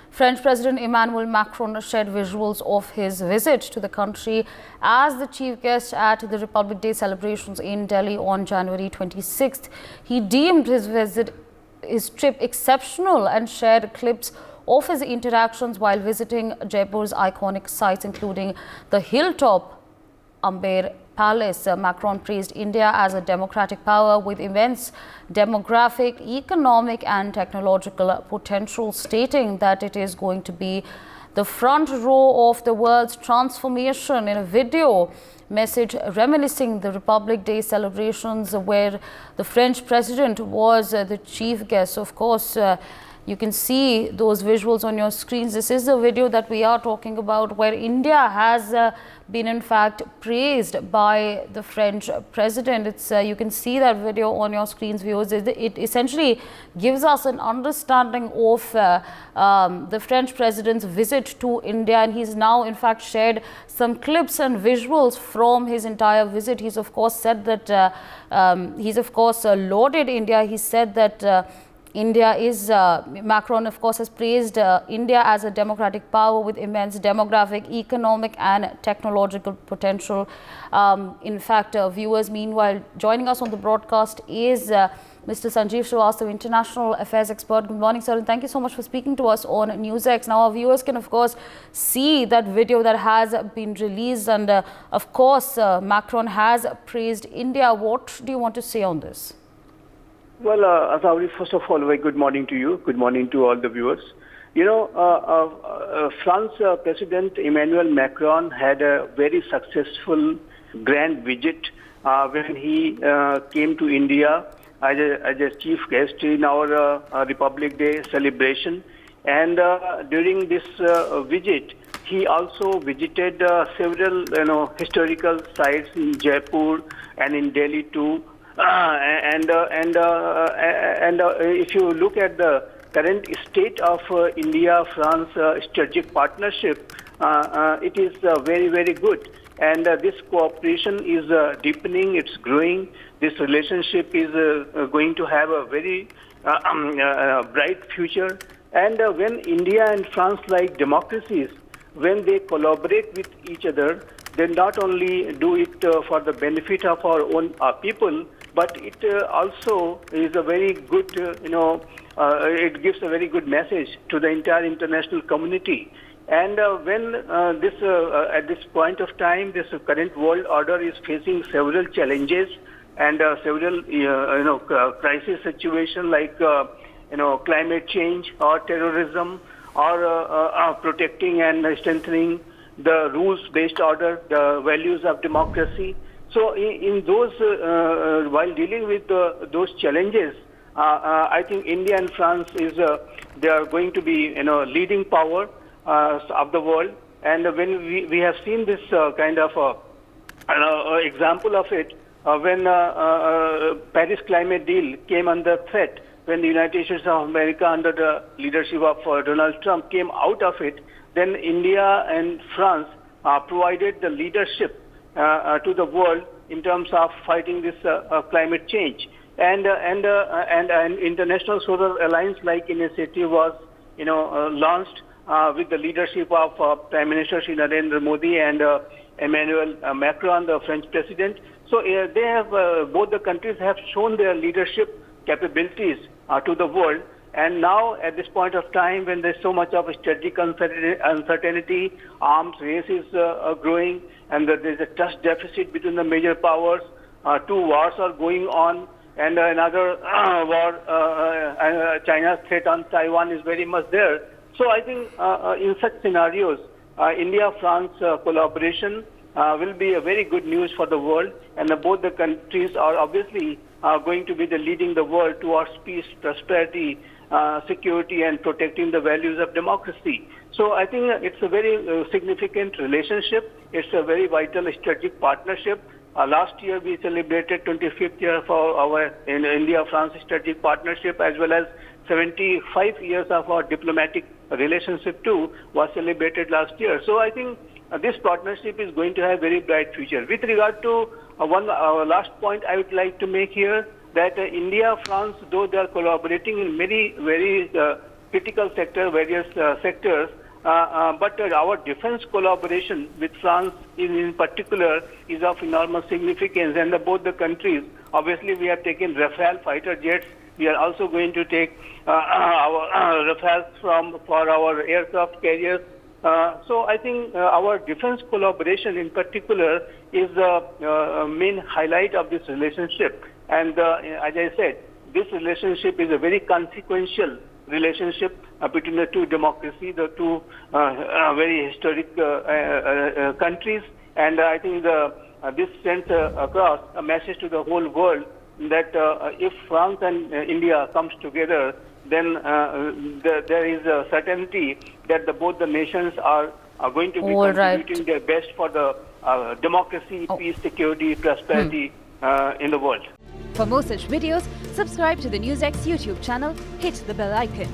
French President Emmanuel Macron shared visuals of his visit to the country as the chief guest at the Republic Day celebrations in Delhi on January 26th. He deemed his trip exceptional and shared clips of his interactions while visiting Jaipur's iconic sites, including the hilltop Amber Palace. Macron praised India as a democratic power with immense demographic, economic and technological potential, stating that it is going to be the front row of the world's transformation. In a video message reminiscing the Republic Day celebrations where the French president was the chief guest. Of course, you can see those visuals on your screens. This is the video that we are talking about, where India has been in fact praised by the French president. You can see that video on your screens, viewers. It essentially gives us an understanding of the French president's visit to India, and he's now in fact shared some clips and visuals from his entire visit. He's of course said that lauded India. He said that Macron of course has praised India as a democratic power with immense demographic, economic and technological potential. In fact, viewers, meanwhile, joining us on the broadcast is Mr. Sanjeev Srivastava, international affairs expert. Good morning, sir, and thank you so much for speaking to us on NewsX. Now, our viewers can of course see that video that has been released, and of course Macron has praised India. What do you want to say on this? Well, Azawri, first of all, very good morning to you. Good morning to all the viewers. You know, France President Emmanuel Macron had a very successful grand visit when he came to India as a chief guest in our Republic Day celebration. And during this visit, he also visited several, historical sites in Jaipur and in Delhi too. If you look at the current state of India-France strategic partnership, it is very, very good. And this cooperation is deepening, it's growing. This relationship is going to have a very bright future. And when India and France, like democracies, when they collaborate with each other, they not only do it for the benefit of our own people, but it also is a very good, it gives a very good message to the entire international community. And when at this point of time, this current world order is facing several challenges and several, crisis situations like, climate change or terrorism or protecting and strengthening the rules-based order, the values of democracy. So in those, while dealing with those challenges, I think India and France they are going to be, leading power of the world. And when we have seen this kind of example of it, when Paris climate deal came under threat, when the United States of America under the leadership of Donald Trump came out of it, then India and France provided the leadership to the world in terms of fighting this climate change, and an international solar alliance like initiative was launched with the leadership of Prime Minister Shri Narendra Modi and Emmanuel Macron, the French president. So they have both the countries have shown their leadership capabilities to the world. And now, at this point of time, when there's so much of a strategic uncertainty, arms race is growing, and there's a trust deficit between the major powers, two wars are going on, and another war, China's threat on Taiwan is very much there. So I think in such scenarios, India-France collaboration will be a very good news for the world, and both the countries are obviously going to be leading the world towards peace, prosperity, security, and protecting the values of democracy. So I think it's a very significant relationship. It's a very vital strategic partnership. Last year we celebrated 25th year of our India-France strategic partnership, as well as 75 years of our diplomatic relationship too was celebrated last year. So I think this partnership is going to have a very bright future. With regard to one last point I would like to make here, that India, France, though they are collaborating in many very critical sector, various sectors. But our defense collaboration with France in particular is of enormous significance, and both the countries, obviously we have taken Rafale fighter jets. We are also going to take our Rafales for our aircraft carriers. So I think our defense collaboration in particular is the main highlight of this relationship. And as I said, this relationship is a very consequential relationship between the two democracies, the two very historic countries. And I think this sends across a message to the whole world that if France and India comes together, then there is a certainty that both the nations are going to be contributing their best for the democracy, peace, security, prosperity in the world. For more such videos, subscribe to the NewsX YouTube channel, hit the bell icon.